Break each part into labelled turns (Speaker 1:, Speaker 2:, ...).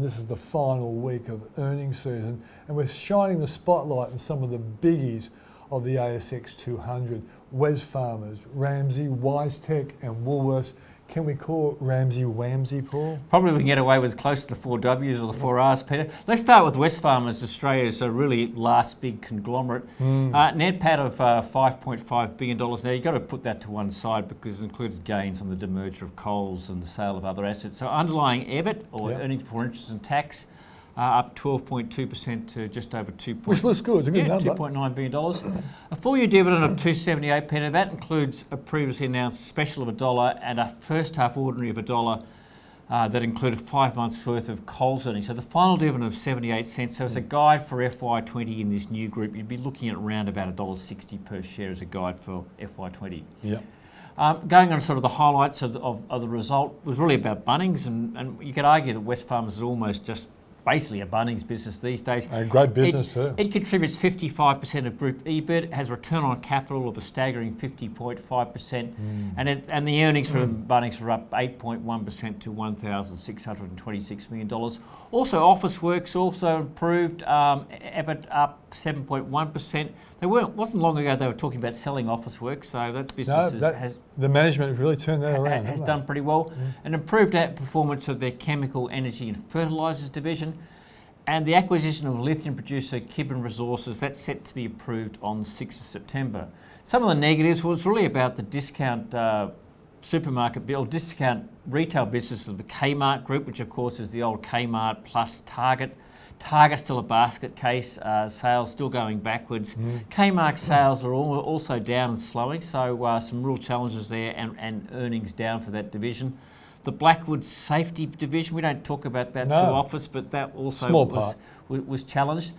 Speaker 1: this is the final week of earnings season, and we're shining the spotlight on some of the biggies of the ASX 200. Wesfarmers, Ramsay, WiseTech and Woolworths. Can we call Ramsay Wamsy, Paul?
Speaker 2: Probably we can get away with close to the 4 Ws or the 4 Rs, Peter. Let's start with Wesfarmers, Australia's a really last big conglomerate. NPAT of $5.5 billion. Now, you've got to put that to one side because it included gains on the demerger of Coles and the sale of other assets. So underlying EBIT, or earnings before interest and tax, up 12.2% to just over
Speaker 1: Which looks good, it's a good number.
Speaker 2: $2.9 billion. A full year dividend of $2.78, Peter. That includes a previously announced special of $1 and a first half ordinary of $1 that included 5 months worth of Coles earnings. So the final dividend of 78 cents. So as a guide for FY20 in this new group, you'd be looking at around about $1.60 per share as a guide for FY20.
Speaker 1: Yeah.
Speaker 2: Going on sort of the highlights of the result was really about Bunnings, and you could argue that Wesfarmers is almost just basically a Bunnings business these days.
Speaker 1: A great business too.
Speaker 2: It contributes 55% of group EBIT, has return on capital of a staggering 50.5%, and the earnings from Bunnings are up 8.1% to $1,626 million. Also, Officeworks also improved, EBIT up 7.1%. Wasn't long ago they were talking about selling Officeworks, so that business
Speaker 1: the management has really turned that around.
Speaker 2: Has done pretty well. An improved performance of their chemical, energy and fertilisers division, and the acquisition of lithium producer Kibben Resources, that's set to be approved on the 6th of September. Some of the negatives was really about the discount supermarket bill, discount retail business of the Kmart group, which of course is the old Kmart plus Target. Target's still a basket case, sales still going backwards. Kmart sales are also down and slowing, so some real challenges there and earnings down for that division. The Blackwood Safety division, we don't talk about that too often, but that also was challenged.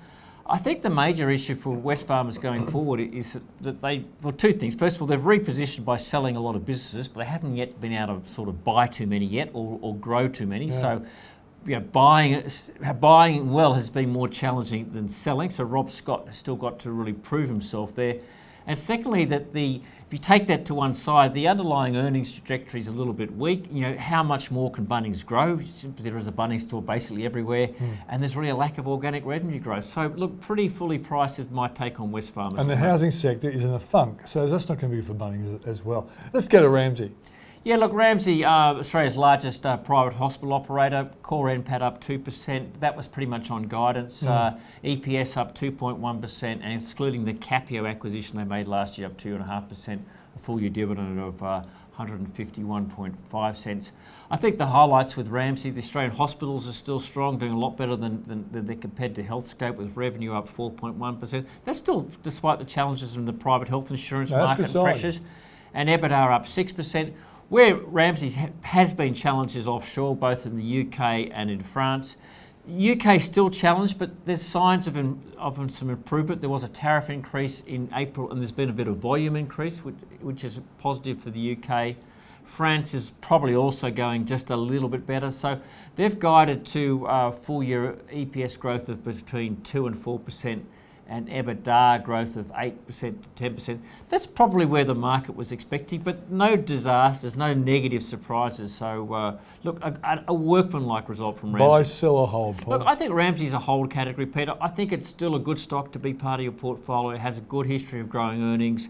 Speaker 2: I think the major issue for Wesfarmers going forward is that two things. First of all, they've repositioned by selling a lot of businesses, but they haven't yet been able to sort of buy too many yet or grow too many. So, buying well has been more challenging than selling. So Rob Scott has still got to really prove himself there. And secondly, that if you take that to one side, the underlying earnings trajectory is a little bit weak. How much more can Bunnings grow? There is a Bunnings store basically everywhere, and there's really a lack of organic revenue growth. So look, pretty fully priced is my take on Wesfarmers.
Speaker 1: And the housing sector is in a funk, so that's not going to be good for Bunnings as well. Let's go to Ramsay.
Speaker 2: Yeah, look, Ramsay, Australia's largest private hospital operator, core NPAT up 2%. That was pretty much on guidance. EPS up 2.1%, and excluding the Capio acquisition they made last year, up 2.5%. A full year dividend of 151.5 cents. I think the highlights with Ramsay, the Australian hospitals are still strong, doing a lot better than they're compared to Healthscope, with revenue up 4.1%. That's still despite the challenges in the private health insurance market and pressures. And EBITDA up 6%. Where Ramsay has been challenged is offshore, both in the UK and in France. The UK is still challenged, but there's signs of some improvement. There was a tariff increase in April, and there's been a bit of volume increase, which is positive for the UK. France is probably also going just a little bit better. So they've guided to full year EPS growth of between 2 and 4%. And EBITDA growth of 8% to 10%. That's probably where the market was expecting, but no disasters, no negative surprises. So, look, a workmanlike result from Ramsay.
Speaker 1: Buy, sell or hold, Paul?
Speaker 2: Look, I think Ramsay's a hold category, Peter. I think it's still a good stock to be part of your portfolio. It has a good history of growing earnings.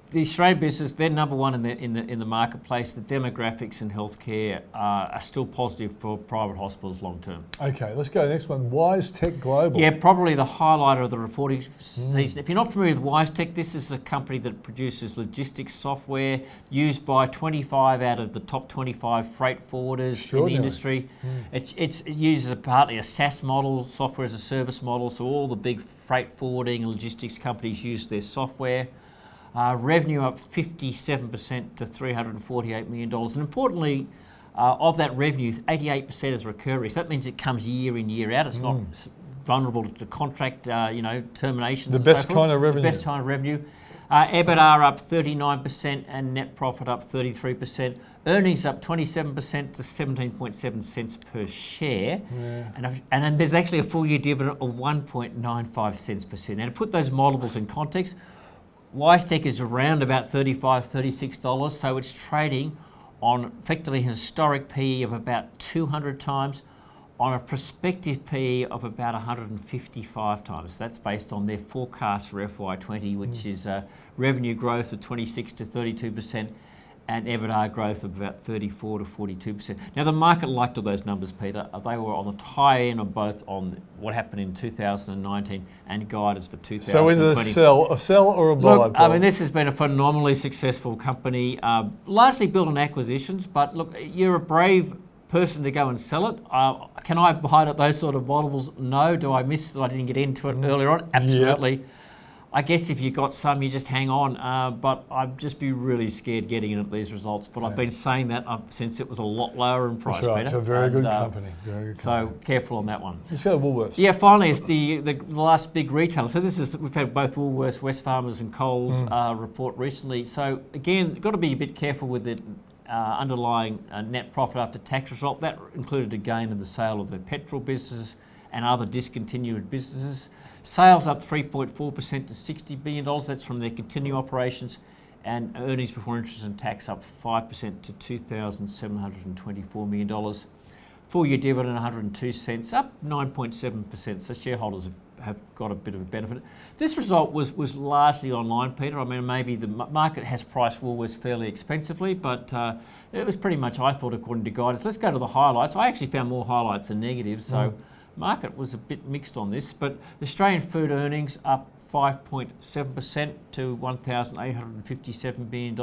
Speaker 2: The Australian business, they're number one in the marketplace. The demographics in healthcare are still positive for private hospitals long term.
Speaker 1: Okay, let's go to the next one. WiseTech Global.
Speaker 2: Yeah, probably the highlight of the reporting season. If you're not familiar with WiseTech, this is a company that produces logistics software used by 25 out of the top 25 freight forwarders in the industry. It uses partly a SaaS model, software as a service model, so all the big freight forwarding and logistics companies use their software. Revenue up 57% to $348 million. And importantly, of that revenue, 88% is recurring. So that means it comes year in, year out. It's not vulnerable to contract, terminations.
Speaker 1: The best kind of revenue.
Speaker 2: The best kind of revenue. EBITDA up 39% and net profit up 33%. Earnings up 27% to 17.7 cents per share. Yeah. And then there's actually a full year dividend of 1.95 cents per share. Now, to put those multiples in context, WiseTech is around about $35, $36, so it's trading on effectively a historic PE of about 200 times. on a prospective PE of about 155 times. That's based on their forecast for FY20, which is revenue growth of 26 to 32% and EBITDA growth of about 34 to 42%. Now, the market liked all those numbers, Peter. They were on the high end of both on what happened in 2019 and guidance for 2020.
Speaker 1: So is it a sell or a buy?
Speaker 2: Look, I mean, this has been a phenomenally successful company, largely built on acquisitions, but look, you're a brave person to go and sell it. Can I buy it at those sort of multiples? No. Do I miss that I didn't get into it earlier on? Absolutely. Yep. I guess if you got some, you just hang on. But I'd just be really scared getting in at these results. But I've been saying that since it was a lot lower in price,
Speaker 1: That's right.
Speaker 2: Peter.
Speaker 1: It's a very good company.
Speaker 2: So careful on that one.
Speaker 1: Let's go to Woolworths.
Speaker 2: Yeah, finally, it's the last big retailer. So we've had both Woolworths, Wesfarmers and Coles report recently. So again, got to be a bit careful with the underlying net profit after tax result. That included a gain in the sale of the petrol business and other discontinued businesses. Sales up 3.4% to $60 billion. That's from their continuing operations. And earnings before interest and tax up 5% to $2,724 million. Full year dividend 102 cents, up 9.7%. So shareholders have got a bit of a benefit. This result was largely online, Peter. I mean, maybe the market has priced Woolworths fairly expensively, but it was pretty much, I thought, according to guidance. Let's go to the highlights. I actually found more highlights than negatives, so market was a bit mixed on this, but Australian food earnings up 5.7% to $1,857 billion.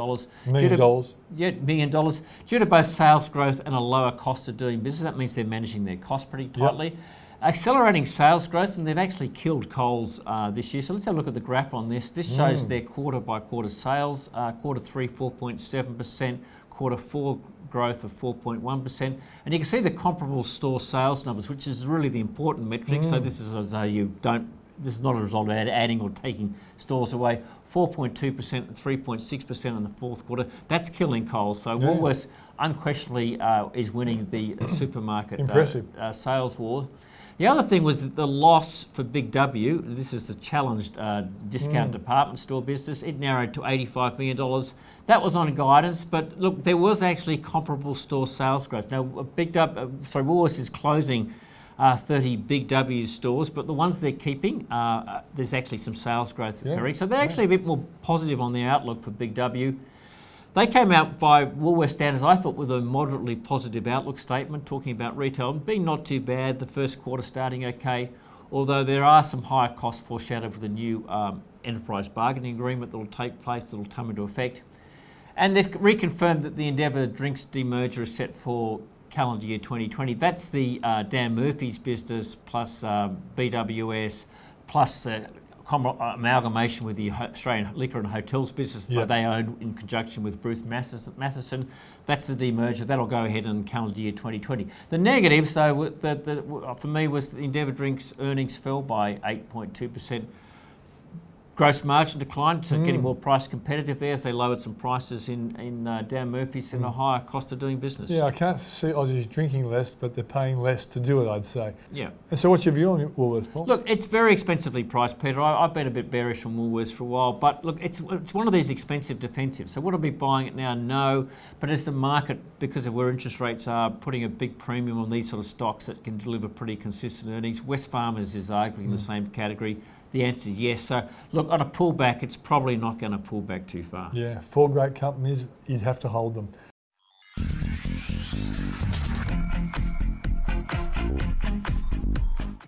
Speaker 1: Million dollars.
Speaker 2: Yeah, $1 million. Due to both sales growth and a lower cost of doing business. That means they're managing their costs pretty tightly. Yep. Accelerating sales growth, and they've actually killed Coles this year. So let's have a look at the graph on this. This shows their quarter by quarter sales. Quarter 3, 4.7%. Quarter 4, growth of 4.1%. And you can see the comparable store sales numbers, which is really the important metric. So this is as though this is not a result of adding or taking stores away. 4.2% and 3.6% in the fourth quarter. That's killing Coles. So Woolworths unquestionably is winning the supermarket sales war. The other thing was that the loss for Big W, this is the challenged discount department store business, it narrowed to $85 million. That was on guidance, but look, there was actually comparable store sales growth. Now, Woolworths is closing 30 Big W stores, but the ones they're keeping, there's actually some sales growth occurring. So they're actually a bit more positive on the outlook for Big W. They came out by Woolworths standards, I thought, with a moderately positive outlook statement, talking about retail being not too bad, the first quarter starting okay, although there are some higher costs foreshadowed with the new enterprise bargaining agreement that will take place, that will come into effect. And they've reconfirmed that the Endeavour Drinks demerger is set for calendar year 2020. That's the Dan Murphy's business plus BWS plus the amalgamation with the Australian Liquor and Hotels business that they own in conjunction with Bruce Matheson. That's the demerger. That'll go ahead in calendar year 2020. The negatives, though, for me, was the Endeavour Drinks earnings fell by 8.2%. Gross margin declined, so it's getting more price competitive there as they lowered some prices in Dan Murphy's and a higher cost of doing business.
Speaker 1: Yeah, I can't see Aussies drinking less, but they're paying less to do it, I'd say.
Speaker 2: Yeah.
Speaker 1: And so what's your view on Woolworths, Paul?
Speaker 2: Look, it's very expensively priced, Peter. I've been a bit bearish on Woolworths for a while, but look, it's one of these expensive defensives. So would I be buying it now? No. But as the market, because of where interest rates are, putting a big premium on these sort of stocks that can deliver pretty consistent earnings, Wesfarmers is arguably in the same category. The answer is yes. So, look, on a pullback, it's probably not going to pull back too far.
Speaker 1: Yeah, 4 great companies, you'd have to hold them.